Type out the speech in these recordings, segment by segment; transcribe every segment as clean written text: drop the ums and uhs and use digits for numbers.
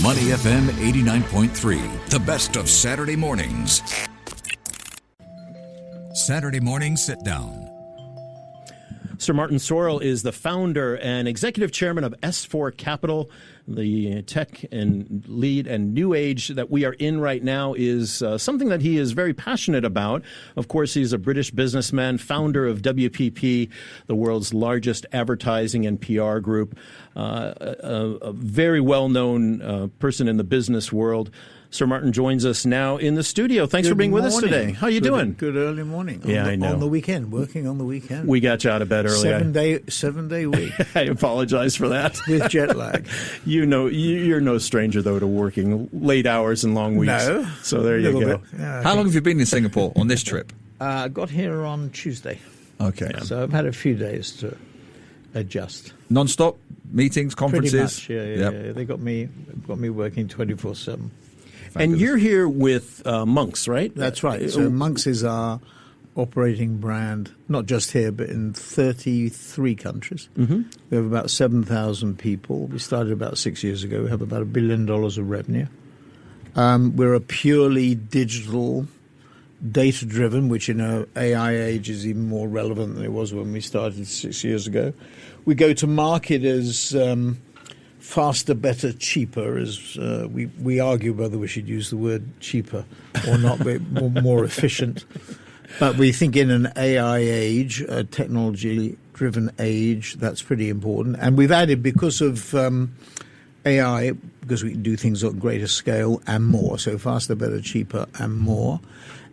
Money FM 89.3, the best of Saturday mornings. Saturday morning sit down. Sir Martin Sorrell is the founder and executive chairman of S4 Capital. The tech and lead and new age that we are in right now is something that he is very passionate about. Of course, he's a British businessman, founder of WPP, the world's largest advertising and PR group, a very well-known person in the business world. Sir Martin joins us now in the studio. Thanks for being with us today. How you doing? Good early morning. I know. On the weekend, working on the weekend. We got you out of bed early. 7 day week. I apologize for that. With jet lag. You know, you're no stranger, though, to working late hours and long weeks. No. So there you go. Yeah, How long have you been in Singapore on this trip? I got here on Tuesday. Okay. So I've had a few days to adjust. Non-stop meetings, conferences? Pretty much, yeah. They got me working 24/7. And you're here with Monks, right? That's right. So Monks is our operating brand, not just here, but in 33 countries. Mm-hmm. We have about 7,000 people. We started about 6 years ago. We have about $1 billion of revenue. We're a purely digital, data-driven, which in an AI age is even more relevant than it was when we started 6 years ago. We go to market as faster, better, cheaper. As we argue whether we should use the word cheaper or not, but more efficient. But we think in an AI age, a technology-driven age, that's pretty important. And we've added, because of AI, because we can do things at greater scale and more, so faster, better, cheaper, and more.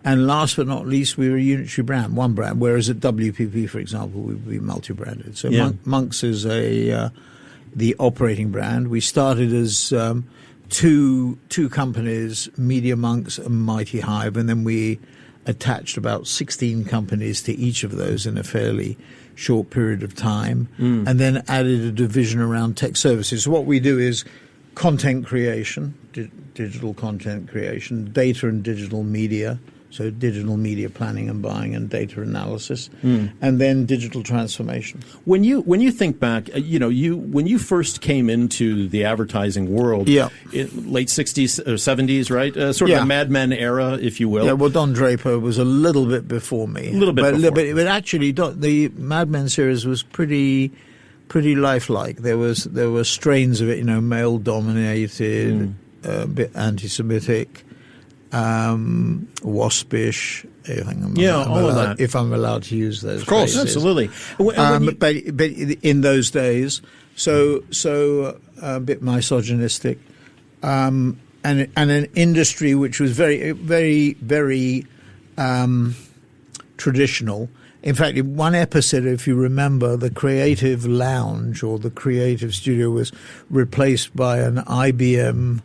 And last but not least, we're a unitary brand, one brand, whereas at WPP, for example, we'd be multi-branded. So Monks is the operating brand. We started as two companies, Media Monks and Mighty Hive, and then we attached about 16 companies to each of those in a fairly short period of time, and then added a division around tech services. So what we do is content creation, digital content creation, data and digital media, so digital media planning and buying and data analysis, and then digital transformation. When you think back, when you first came into the advertising world, in late 60s or 70s, right? Sort of a Mad Men era, if you will. Yeah, well, Don Draper was a little bit before me. But actually, the Mad Men series was pretty lifelike. There were strains of it, male dominated, a bit anti-Semitic. Waspish, all of that. If I'm allowed to use those, of course, phrases. Absolutely. But in those days, so a bit misogynistic, and an industry which was very, very, very traditional. In fact, in one episode, if you remember, the creative lounge or the creative studio was replaced by an IBM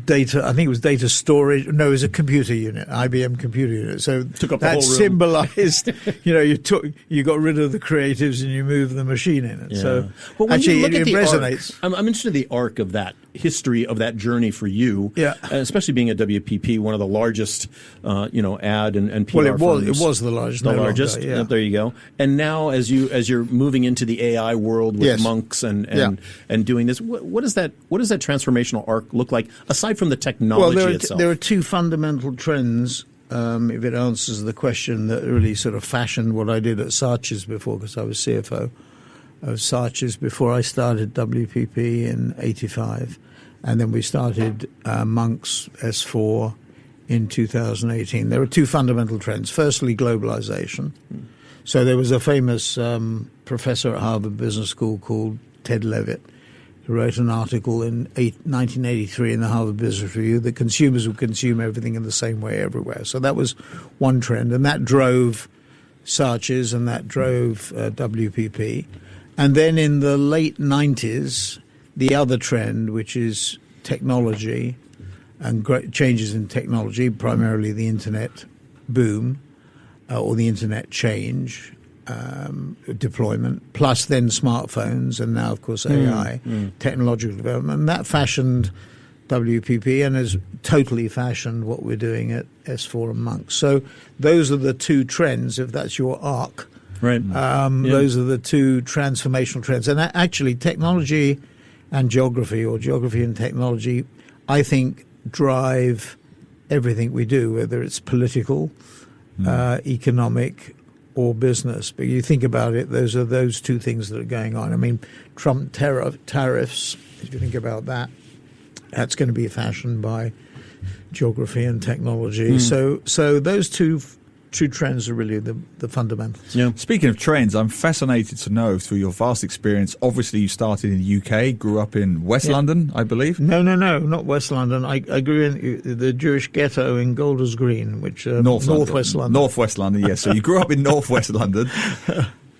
data. I think it was data storage. No, it was a computer unit, IBM computer unit. So took up the whole room. Symbolized, you got rid of the creatives and you moved the machine in it. Yeah. So but when actually, you look it at the resonates. Arc, I'm interested in the arc of that history of that journey for you. Yeah. Especially being at WPP, one of the largest, ad and PR firms. It was the largest. The largest. Longer, yeah. There you go. And now, as you're moving into the AI world with Monks and doing this, what does that transformational arc look like aside from the technology itself? There are two fundamental trends. If it answers the question, that really sort of fashioned what I did at Saatchi's before, because I was CFO of Saatchi's before I started WPP in '85, and then we started Monks S4 in 2018. There are two fundamental trends. Firstly, globalization. So there was a famous professor at Harvard Business School called Ted Levitt, who wrote an article in 1983 in the Harvard Business Review that consumers would consume everything in the same way everywhere. So that was one trend, and that drove Saatchi's and that drove WPP. And then in the late 90s, the other trend, which is technology and changes in technology, primarily the internet boom or the internet change, deployment, plus then smartphones, and now, of course, AI, technological development. And that fashioned WPP and has totally fashioned what we're doing at S4 and Monks. So those are the two trends, if that's your arc. Right. Those are the two transformational trends. And actually, technology and geography, or geography and technology, I think drive everything we do, whether it's political, economic, or business. But you think about it, those two things that are going on. I mean, Trump tariffs, if you think about that, that's going to be fashioned by geography and technology. So those two trends are really the fundamentals. Yeah. Speaking of trends, I'm fascinated to know, through your vast experience, obviously you started in the UK, grew up in West London, I believe? No, not West London. I grew in the Jewish ghetto in Golders Green, which Northwest London. Northwest London, yes. So you grew up in Northwest London.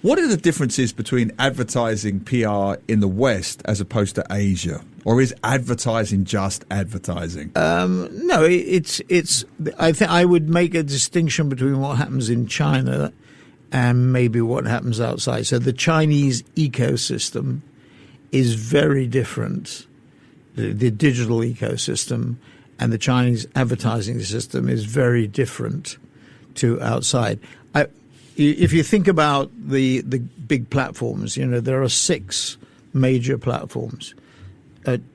What are the differences between advertising PR in the West as opposed to Asia? Or is advertising just advertising? No, it's. I think I would make a distinction between what happens in China and maybe what happens outside. So the Chinese ecosystem is very different. The digital ecosystem and the Chinese advertising system is very different to outside. If you think about the big platforms, there are 6 major platforms.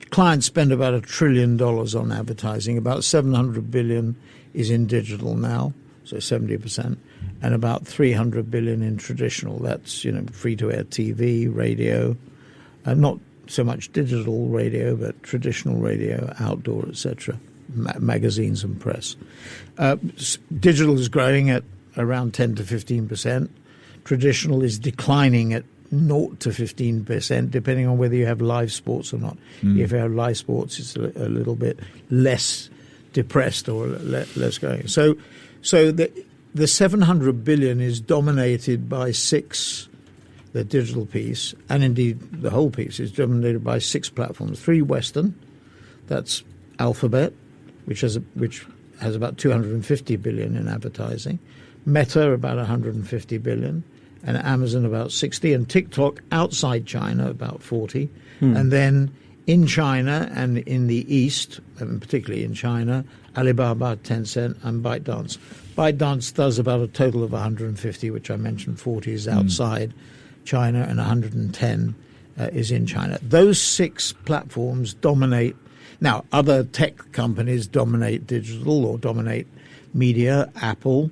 Clients spend about $1 trillion on advertising. About $700 billion is in digital now, so 70%, and about $300 billion in traditional. That's free-to-air TV, radio, not so much digital radio, but traditional radio, outdoor, etc., magazines and press. Digital is growing at around 10 to 15%. Traditional is declining at 0 to 15%, depending on whether you have live sports or not. If you have live sports, it's a little bit less depressed or less going. So the 700 billion is dominated by 6, the digital piece, and indeed the whole piece is dominated by 6 platforms. 3 Western, that's Alphabet, which has about 250 billion in advertising. Meta about 150 billion, and Amazon about 60, and TikTok outside China about 40. And then in China and in the East, and particularly in China, Alibaba, Tencent, and ByteDance. ByteDance does about a total of 150, which I mentioned 40 is outside China, and 110 is in China. Those 6 platforms dominate. Now, other tech companies dominate digital or dominate media. Apple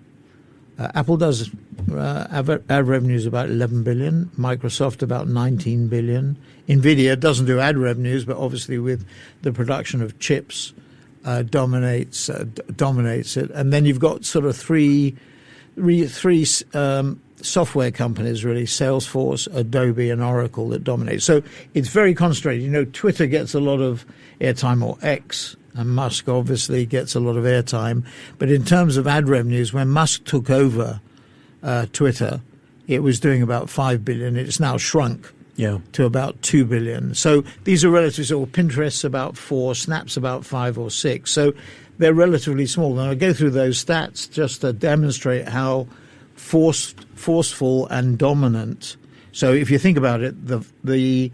does ad revenues about 11 billion, Microsoft about 19 billion. Nvidia doesn't do ad revenues, but obviously with the production of chips dominates it. And then you've got sort of three software companies, really, Salesforce, Adobe, and Oracle, that dominate. So it's very concentrated. Twitter gets a lot of airtime, or X, and Musk obviously gets a lot of airtime. But in terms of ad revenues, when Musk took over Twitter, it was doing about 5 billion. It's now shrunk to about 2 billion. So these are relatively small. Pinterest's about 4, Snap's about 5 or 6. So they're relatively small. And I go through those stats just to demonstrate how forceful and dominant. So if you think about it, the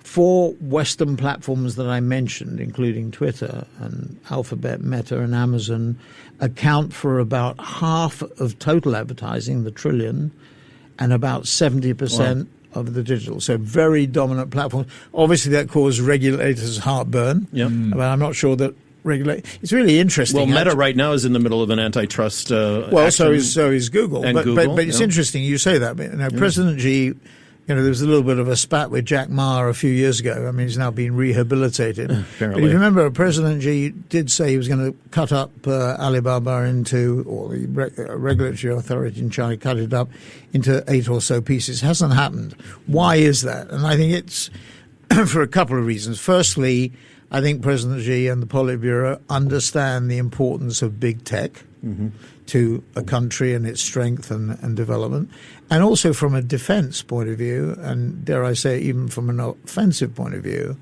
4 Western platforms that I mentioned, including Twitter and Alphabet, Meta, and Amazon, account for about half of total advertising, the trillion, and about 70% of the digital. So very dominant platforms. Obviously, that caused regulators heartburn. But I'm not sure that it's really interesting. Well, Meta right now is in the middle of an antitrust. So is Google. And but Google, it's interesting you say that. President Xi, there was a little bit of a spat with Jack Ma a few years ago. I mean, he's now been rehabilitated. Apparently. But if you remember, President Xi did say he was going to cut up Alibaba or the regulatory authority in China cut it up into 8 or so pieces. Hasn't happened. Why is that? And I think it's for a couple of reasons. Firstly, I think President Xi and the Politburo understand the importance of big tech to a country and its strength and development, and also from a defense point of view, and dare I say even from an offensive point of view.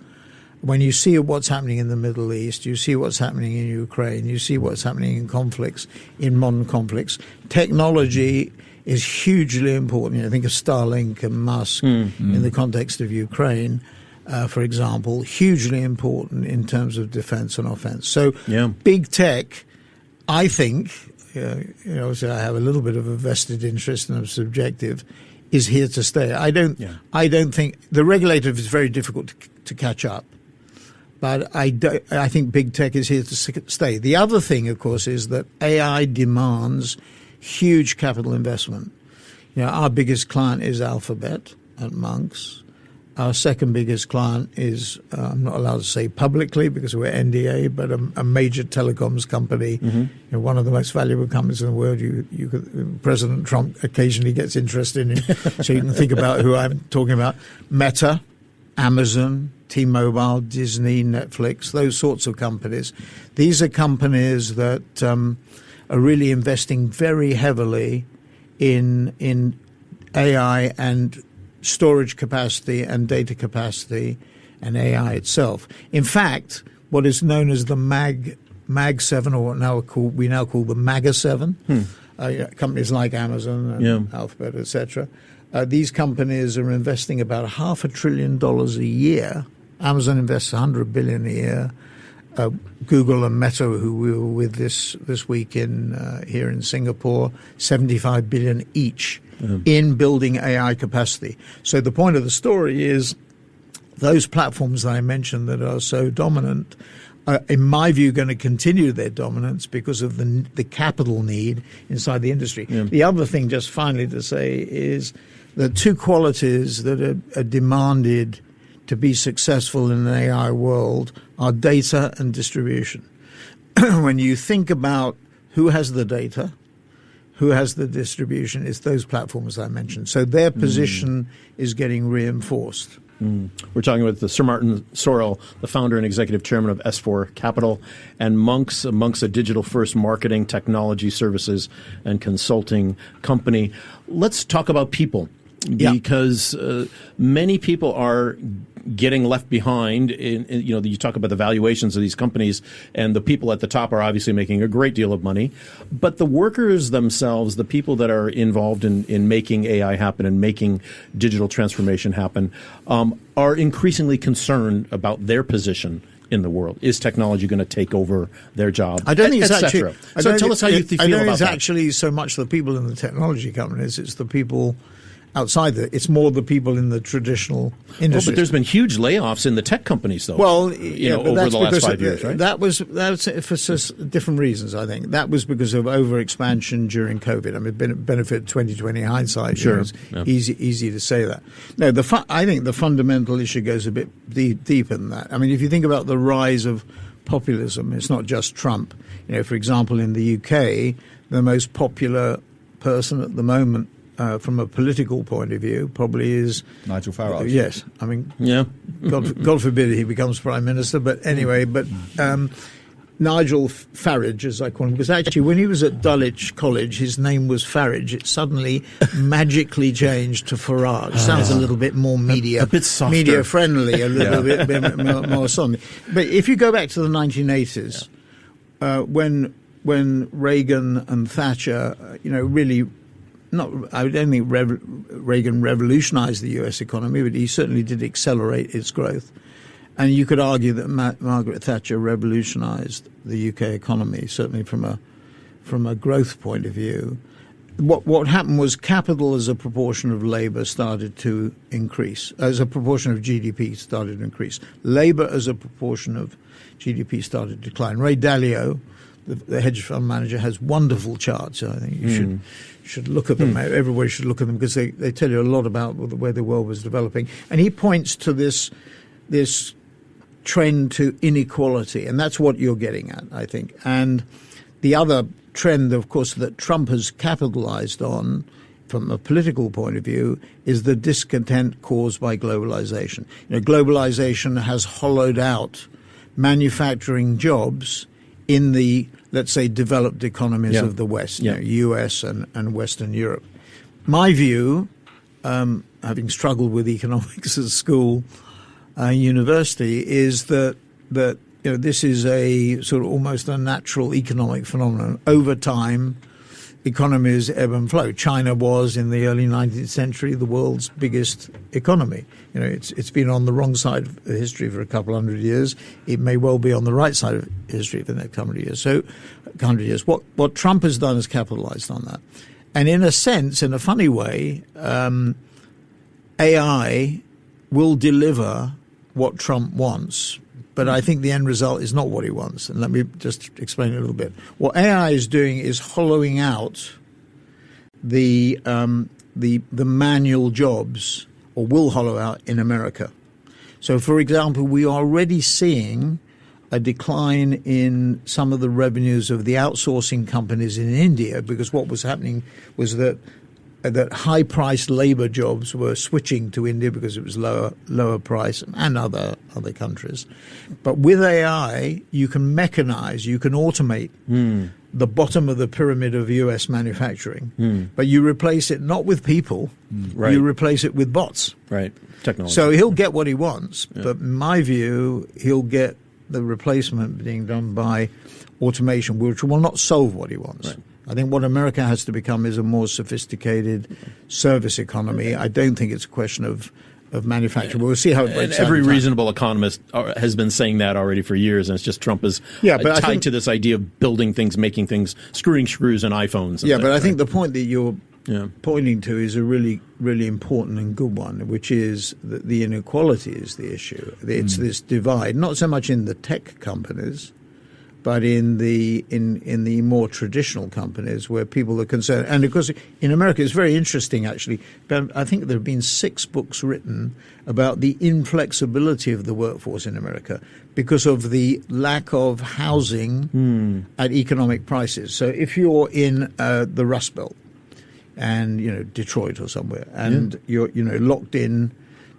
When you see what's happening in the Middle East, you see what's happening in Ukraine, you see what's happening in conflicts, in modern conflicts, technology is hugely important. Think of Starlink and Musk in the context of Ukraine. For example, hugely important in terms of defense and offense. So big tech, I think, so I have a little bit of a vested interest and I'm subjective, is here to stay. I don't think the regulator is very difficult to catch up. But I think big tech is here to stay. The other thing, of course, is that AI demands huge capital investment. Our biggest client is Alphabet at Monks. Our second biggest client is, I'm not allowed to say publicly because we're NDA, but a major telecoms company, one of the most valuable companies in the world. President Trump occasionally gets interested in, so you can think about who I'm talking about. Meta, Amazon, T-Mobile, Disney, Netflix, those sorts of companies. These are companies that are really investing very heavily in AI and storage capacity and data capacity and AI itself. In fact, what is known as the Mag 7, or what we now call the MAGA 7, companies like Amazon and Alphabet, etc. These companies are investing about $500 billion a year. Amazon invests $100 billion a year. Google and Meta, who we were with this week here in Singapore, $75 billion each in building AI capacity. So the point of the story is those platforms that I mentioned that are so dominant are, in my view, going to continue their dominance because of the capital need inside the industry. Yeah. The other thing, just finally to say, is the two qualities that are demanded to be successful in an AI world are data and distribution. When you think about who has the data, who has the distribution, it's those platforms I mentioned. So their position is getting reinforced. We're talking with Sir Martin Sorrell, the founder and executive chairman of S4 Capital, and Monks, a digital-first marketing, technology services, and consulting company. Let's talk about people, because many people are getting left behind. You talk about the valuations of these companies, and the people at the top are obviously making a great deal of money. But the workers themselves, the people that are involved in making AI happen and making digital transformation happen, are increasingly concerned about their position in the world. Is technology going to take over their job? I don't think it's actually. So tell us how you feel about that. I don't think it's actually so much the people in the technology companies. It's the people outside it's more the people in the traditional industry. But there's been huge layoffs in the tech companies, though. Well, over the last 5 years, right? That's for different reasons. I think that was because of overexpansion during COVID. I mean, benefit 2020 hindsight. Sure, easy to say that. No, I think the fundamental issue goes a bit deeper than that. I mean, if you think about the rise of populism, it's not just Trump. For example, in the UK, the most popular person at the moment, from a political point of view, probably is Nigel Farage. Yes, I mean, God forbid he becomes prime minister. But anyway, Nigel Farage, as I call him, because actually when he was at Dulwich College, his name was Farage. It suddenly magically changed to Farage. Sounds a little bit more a bit softer, media friendly, a little bit more something. But if you go back to the 1980s, when Reagan and Thatcher, really. I don't think Reagan revolutionized the U.S. economy, but he certainly did accelerate its growth. And you could argue that Margaret Thatcher revolutionized the UK economy, certainly from a growth point of view. What happened was capital as a proportion of labor started to increase, as a proportion of GDP started to increase. Labor as a proportion of GDP started to decline. Ray Dalio, the hedge fund manager, has wonderful charts. I think you should look at them. Everybody should look at them because they tell you a lot about where the world was developing. And he points to this trend to inequality, and that's what you're getting at, I think. And the other trend, of course, that Trump has capitalized on from a political point of view is the discontent caused by globalization. Globalization has hollowed out manufacturing jobs in the, let's say, developed economies of the West, US and Western Europe. My view, having struggled with economics at school, university, is that this is a sort of almost a natural economic phenomenon. Over time, economies ebb and flow. China was, in the early 19th century, the world's biggest economy. It's been on the wrong side of history for a couple hundred years. It may well be on the right side of history for the next 100 years. So, 100 years. What Trump has done is capitalized on that. And in a sense, in a funny way, AI will deliver what Trump wants, but I think the end result is not what he wants. And let me just explain it a little bit. What AI is doing is hollowing out the manual jobs, or will hollow out in America. So, for example, we are already seeing a decline in some of the revenues of the outsourcing companies in India, because what was happening was that high-priced labor jobs were switching to India because it was lower price, and other countries. But with AI, you can mechanize, you can automate the bottom of the pyramid of U.S. manufacturing, but you replace it not with people, Right. you replace it with bots. Right. Technology. So he'll get what he wants, but in my view, he'll get the replacement being done by automation, which will not solve what he wants. Right. I think what America has to become is a more sophisticated service economy. I don't think it's a question of manufacturing. We'll see how it breaks And every down in time. reasonable economist has been saying that already for years, and it's just Trump is but I tied think- to this idea of building things, making things, screwing screws in iPhones. And Yeah, but I things, think the point that you're Yeah. pointing to is a really, really important and good one, which is that the inequality is the issue. It's this divide, not so much in the tech companies, but in the more traditional companies where people are concerned. And of course, in America, it's very interesting, actually. But I think there have been 6 books written about the inflexibility of the workforce in America because of the lack of housing at economic prices. So if you're in the Rust Belt, and Detroit or somewhere, and you're locked in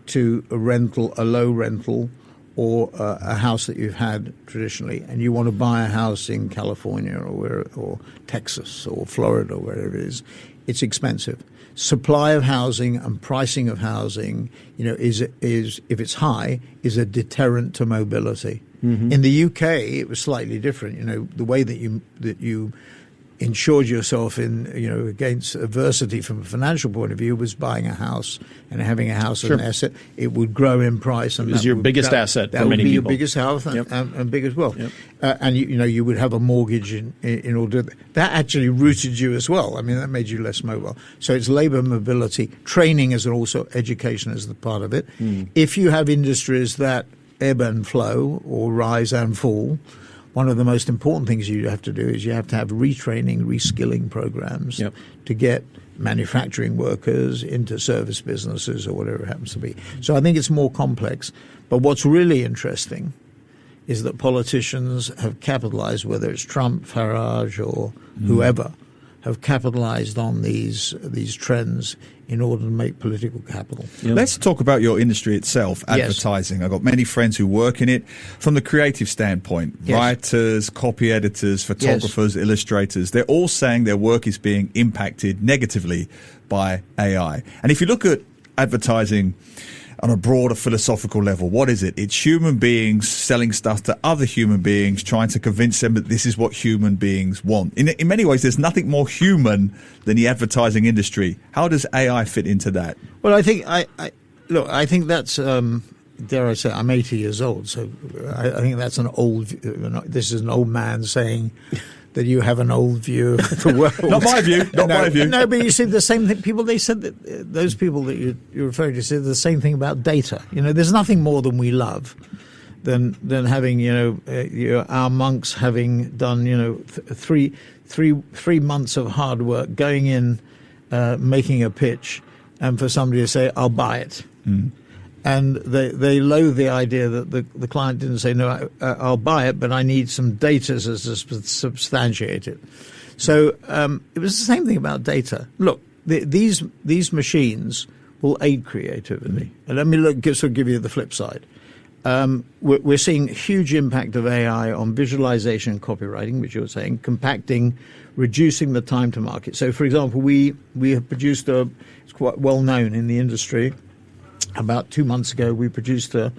to a low rental, or a house that you've had traditionally, and you want to buy a house in California or Texas or Florida or wherever it is, it's expensive. Supply of housing and pricing of housing, is if it's high, is a deterrent to mobility. In the UK, it was slightly different. The way that you insured yourself against adversity from a financial point of view was buying a house and having a house as an asset. It would grow in price, and It was your biggest asset for many people. That would be people. your biggest house and big as well. Yep. And you would have a mortgage in order that actually rooted you as well. I mean, that made you less mobile. So it's labor mobility, training as also education as the part of it. If you have industries that ebb and flow or rise and fall, one of the most important things you have to do is you have to have retraining, reskilling programs to get manufacturing workers into service businesses or whatever it happens to be. So I think it's more complex. But what's really interesting is that politicians have capitalized, whether it's Trump, Farage, or whoever, have capitalized on these trends in order to make political capital. Let's talk about your industry itself, advertising. I've got many friends who work in it from the creative standpoint, writers, copy editors, photographers, illustrators. They're all saying their work is being impacted negatively by AI. And if you look at advertising on a broader philosophical level, what is it? It's human beings selling stuff to other human beings, trying to convince them that this is what human beings want. In many ways, there's nothing more human than the advertising industry. How does AI fit into that? Well, I think I think that's dare I say, I'm 80 years old, so I think that's this is an old man saying that you have an old view of the world. Not my view. Not my view. No, but you see the same thing. They said that those people that you're referring to said the same thing about data. There's nothing more than we love than having our monks having done 3 months of hard work, going in, making a pitch, and for somebody to say, "I'll buy it." And they loathe the idea that the client didn't say, no, I'll buy it, but I need some data to substantiate it. So it was the same thing about data. Look, these machines will aid creativity. And let me give you the flip side. We're seeing huge impact of AI on visualization and copywriting, which you're saying, compacting, reducing the time to market. So, for example, we have produced it's quite well known in the industry. About 2 months ago, we produced a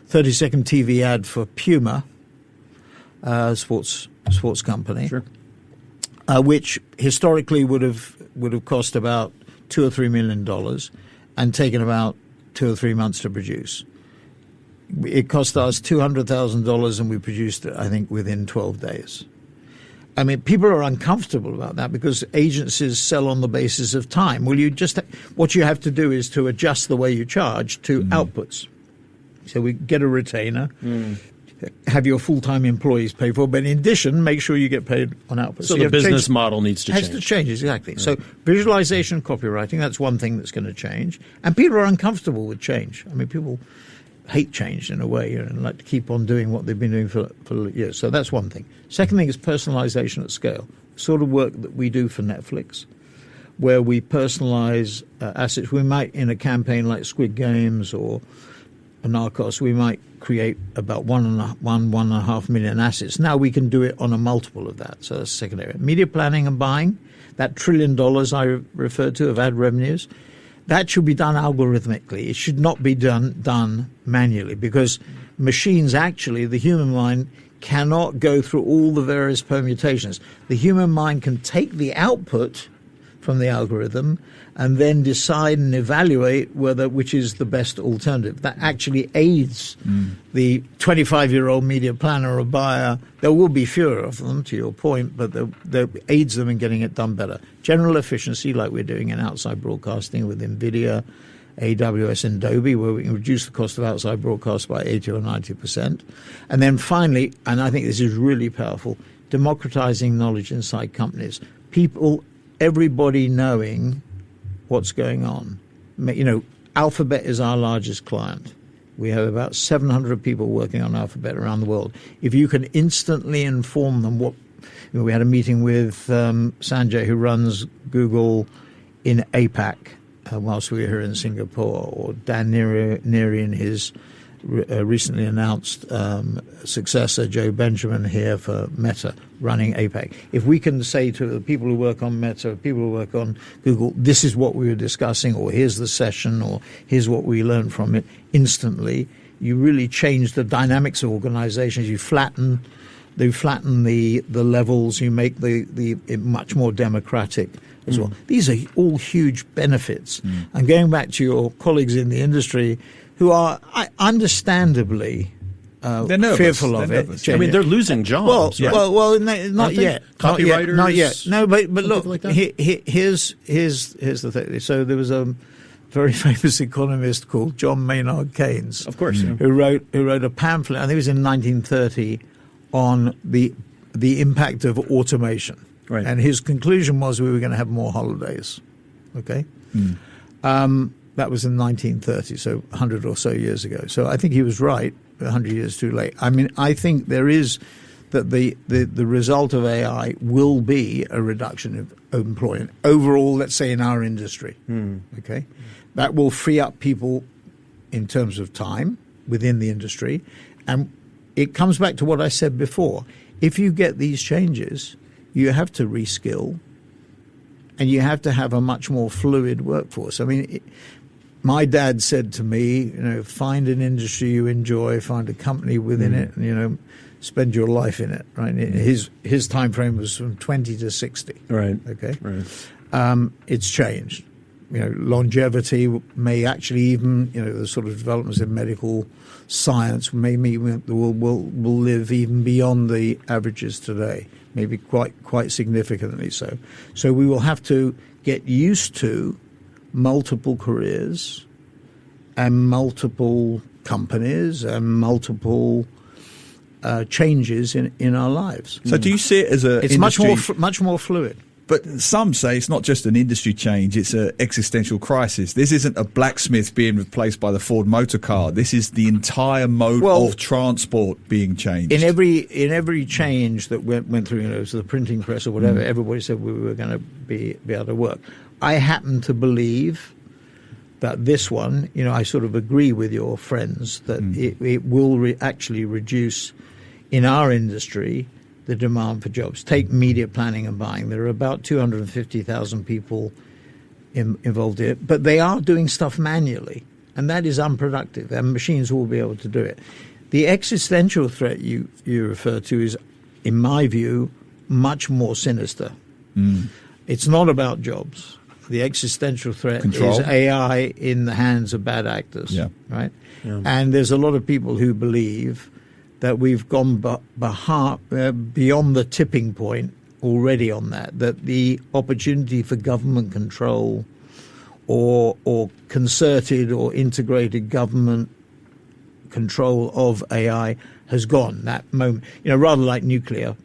30-second TV ad for Puma, sports company, which historically would have cost about $2 or $3 million and taken about 2 or 3 months to produce. It cost us $200,000, and we produced it, I think, within 12 days. I mean, people are uncomfortable about that because agencies sell on the basis of time. Well, what you have to do is to adjust the way you charge to outputs. So we get a retainer, have your full-time employees paid for, but in addition, make sure you get paid on output. So the business model needs to change. Has to change, exactly. Right. So visualization, copywriting, that's one thing that's going to change. And people are uncomfortable with change. I mean, people hate change in a way and like to keep on doing what they've been doing for years. So that's one thing. Second thing is personalization at scale. The sort of work that we do for Netflix, where we personalize assets. We might, in a campaign like Squid Games or Narcos, we might create about 1.5 million assets. Now we can do it on a multiple of that. So that's the second area. Media planning and buying, that $1 trillion I referred to of ad revenues, that should be done algorithmically. It should not be done manually, because machines, actually, the human mind cannot go through all the various permutations. The human mind can take the output from the algorithm and then decide and evaluate which is the best alternative. That actually aids the 25-year-old media planner or buyer. There will be fewer of them, to your point, but that aids them in getting it done better. General efficiency, like we're doing in outside broadcasting with NVIDIA, AWS, and Adobe, where we can reduce the cost of outside broadcast by 80 or 90%. And then finally, and I think this is really powerful, democratizing knowledge inside companies. Everybody knowing what's going on. You know, Alphabet is our largest client. We have about 700 people working on Alphabet around the world. If you can instantly inform them we had a meeting with Sanjay, who runs Google in APAC, whilst we were here in Singapore, or Dan Neary in his recently announced successor, Joe Benjamin, here for Meta, running APAC. If we can say to the people who work on Meta, people who work on Google, this is what we were discussing, or here's the session, or here's what we learned from it, instantly, you really change the dynamics of organizations. You flatten the levels. You make it much more democratic as well. These are all huge benefits. And going back to your colleagues in the industry, who are understandably fearful of it. I mean, they're losing jobs. Well, not yet. Copywriters, not yet. No, but look, like that? here's the thing. So there was a very famous economist called John Maynard Keynes, of course, who wrote a pamphlet. I think it was in 1930 on the impact of automation. Right. And his conclusion was we were going to have more holidays. Okay. That was in 1930, so 100 or so years ago. So I think he was right, 100 years too late. I mean, I think there is that the result of AI will be a reduction of employment overall, let's say, in our industry. Okay? That will free up people in terms of time within the industry. And it comes back to what I said before. If you get these changes, you have to reskill, and you have to have a much more fluid workforce. I mean, my dad said to me, find an industry you enjoy, find a company within it, and, spend your life in it, right? His time frame was from 20 to 60. Right. Okay. Right. It's changed. Longevity may actually even, the sort of developments in medical science will live even beyond the averages today, maybe quite significantly so. So we will have to get used to multiple careers and multiple companies and multiple changes in our lives. So do you see it as it's industry, much more fluid? But some say it's not just an industry change, it's an existential crisis. This isn't a blacksmith being replaced by the Ford motor car. This is the entire mode of transport being changed. In every change that went through, so the printing press or whatever, everybody said we were going to be able to work. I happen to believe that this one, I sort of agree with your friends that it will actually reduce in our industry the demand for jobs. Take media planning and buying. There are about 250,000 people involved in it, but they are doing stuff manually, and that is unproductive, and machines will be able to do it. The existential threat you refer to is, in my view, much more sinister. It's not about jobs. The existential threat is AI in the hands of bad actors, right? Yeah. And there's a lot of people who believe that we've gone beyond the tipping point already on that the opportunity for government control or concerted or integrated government control of AI has gone. That moment, rather like nuclear.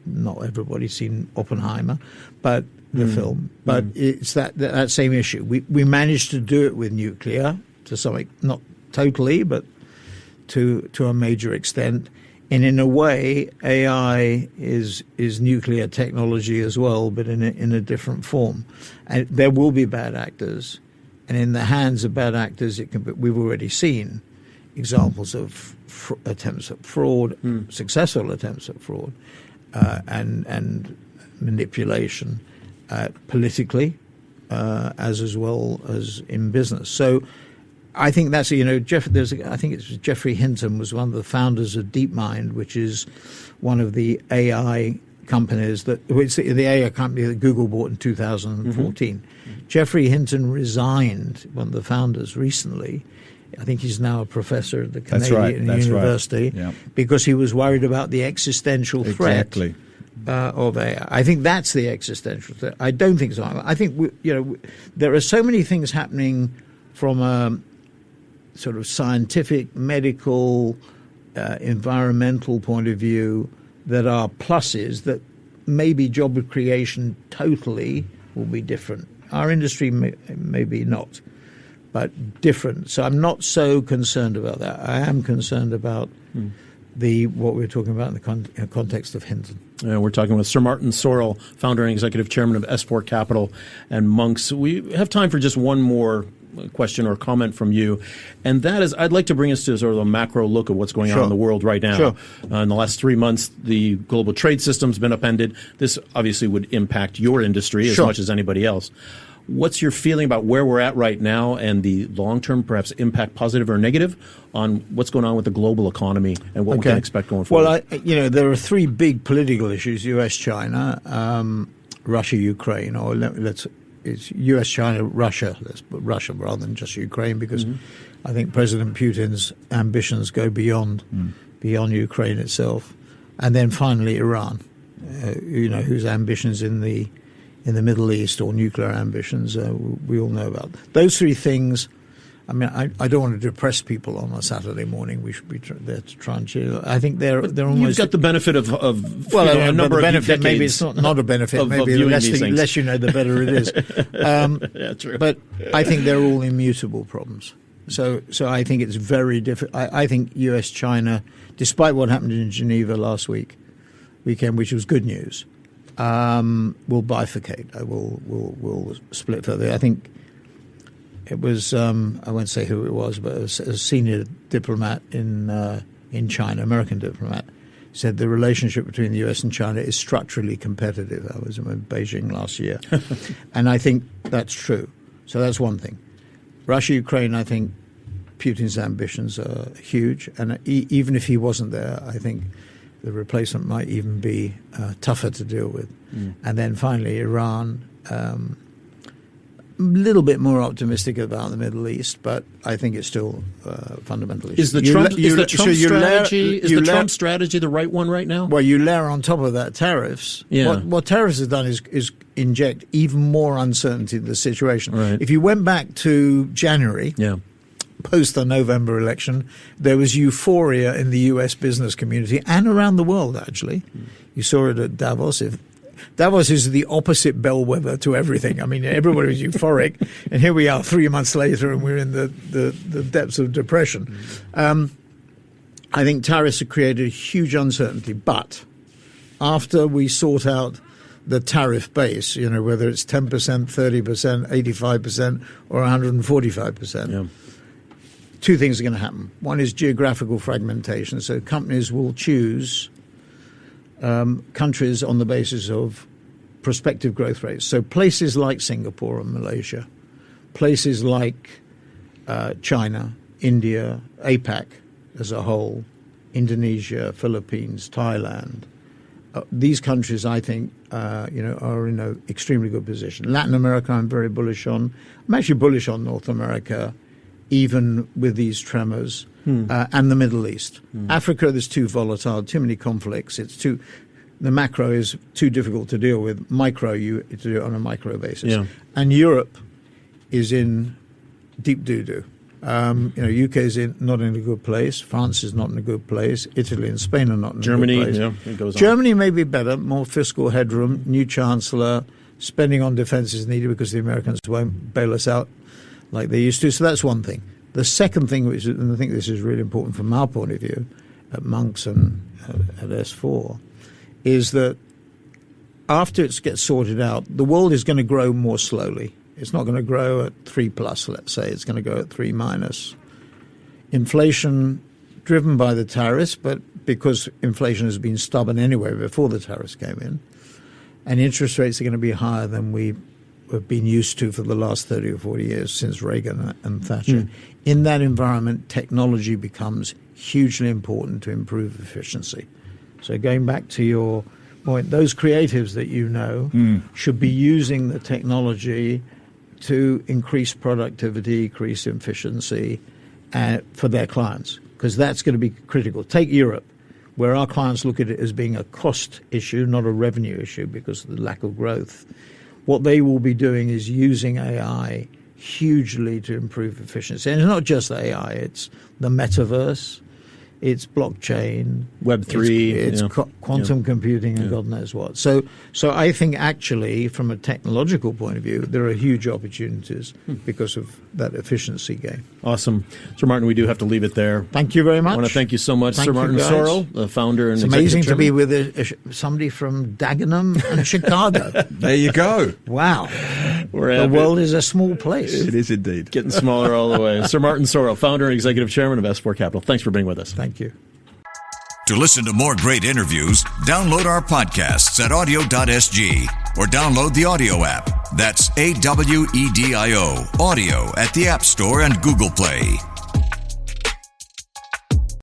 Not everybody's seen Oppenheimer, but the film. But it's that same issue. We managed to do it with nuclear to some, not totally, but to a major extent. And in a way, AI is nuclear technology as well, but in a different form. And there will be bad actors, and in the hands of bad actors, it can be. We've already seen examples of attempts at fraud, successful attempts at fraud, and manipulation politically, as well as in business. So I think that's I think it's Geoffrey Hinton was one of the founders of DeepMind, which is one of the AI companies it's the AI company that Google bought in 2014. Geoffrey Hinton resigned, one of the founders, recently. I think he's now a professor at the Canadian University, because he was worried about the existential threat of AI. I think that's the existential threat. I don't think so. I think there are so many things happening from a sort of scientific, medical, environmental point of view that are pluses that maybe job creation totally will be different. Our industry maybe not, but different. So I'm not so concerned about that. I am concerned about what we're talking about in the context of Hinton. We're talking with Sir Martin Sorrell, founder and executive chairman of S4 Capital and Monks. We have time for just one more question or comment from you, and that is, I'd like to bring us to sort of a macro look at what's going on in the world right now. In the last 3 months, the global trade system's been upended. This obviously would impact your industry as much as anybody else. What's your feeling about where we're at right now and the long-term, perhaps, impact, positive or negative, on what's going on with the global economy and what we can expect going forward? Well, there are three big political issues: U.S.-China, Russia-Ukraine, or it's U.S.-China, Russia. Let's put Russia rather than just Ukraine, because I think President Putin's ambitions go beyond Ukraine itself, and then finally Iran, whose ambitions in the Middle East, or nuclear ambitions, we all know about. Those three things. I mean, I don't want to depress people on a Saturday morning. We should be there to try and cheer. I think they're almost. You've got the benefit of a number of decades. Maybe it's not a benefit. Maybe the less you know, the better it is. Yeah, true. But I think they're all immutable problems. So I think it's very difficult. I think U.S.-China, despite what happened in Geneva last weekend, which was good news, will bifurcate. Will split further. I think it was I won't say who it was, but a senior diplomat in China, American diplomat, said the relationship between the U.S. and China is structurally competitive. I was in Beijing last year, and I think that's true. So that's one thing. Russia-Ukraine, I think Putin's ambitions are huge, and even if he wasn't there, I think the replacement might even be tougher to deal with. And then finally, Iran. A little bit more optimistic about the Middle East, but I think it's still fundamental issue. Is the Trump strategy the right one right now? Well, you layer on top of that tariffs. Yeah. What tariffs have done is inject even more uncertainty in the situation. Right. If you went back to January, post the November election, there was euphoria in the U.S. business community and around the world, actually. You saw it at Davos. Davos is the opposite bellwether to everything. I mean, everybody was euphoric, and here we are 3 months later, and we're in the depths of depression. I think tariffs have created huge uncertainty, but after we sort out the tariff base, whether it's 10%, 30%, 85%, or 145%, two things are going to happen. One is geographical fragmentation, so companies will choose countries on the basis of prospective growth rates. So places like Singapore and Malaysia, places like China, India, APAC as a whole, Indonesia, Philippines, Thailand. These countries, I think, are in an extremely good position. Latin America, I'm very bullish on. I'm actually bullish on North America, even with these tremors. And the Middle East. Africa is too volatile, too many conflicts. The macro is too difficult to deal with. Micro, you to do it on a micro basis. And Europe is in deep doo-doo. UK is not in a good place. France is not in a good place. Italy and Spain are not in a good place. Germany, it goes on. Germany may be better, more fiscal headroom, new chancellor, spending on defense is needed because the Americans won't bail us out like they used to. So that's one thing. The second thing, and I think this is really important from our point of view at Monks and at S4, is that after it gets sorted out, the world is going to grow more slowly. It's not going to grow at 3+, let's say. It's going to go at 3-. Inflation driven by the tariffs, but because inflation has been stubborn anyway before the tariffs came in, and interest rates are going to be higher than we have been used to for the last 30 or 40 years since Reagan and Thatcher. In that environment, technology becomes hugely important to improve efficiency. So going back to your point, those creatives that should be using the technology to increase productivity, increase efficiency for their clients, because that's going to be critical. Take Europe, where our clients look at it as being a cost issue, not a revenue issue because of the lack of growth. What they will be doing is using AI hugely to improve efficiency. And it's not just AI, it's the metaverse, it's blockchain, Web3, it's quantum computing, and God knows what. So I think actually, from a technological point of view, there are huge opportunities because of that efficiency gain. Awesome. Sir Martin, we do have to leave it there. Thank you very much. I want to thank you so much, Sir Martin Sorrell, the founder and It's amazing to be with somebody from Dagenham and Chicago. There you go. Wow. The world is a small place. It is indeed. Getting smaller all the way. Sir Martin Sorrell, founder and executive chairman of S4 Capital. Thanks for being with us. Thank you. To listen to more great interviews, download our podcasts at audio.sg or download the audio app. That's AWEDIO, audio at the App Store and Google Play.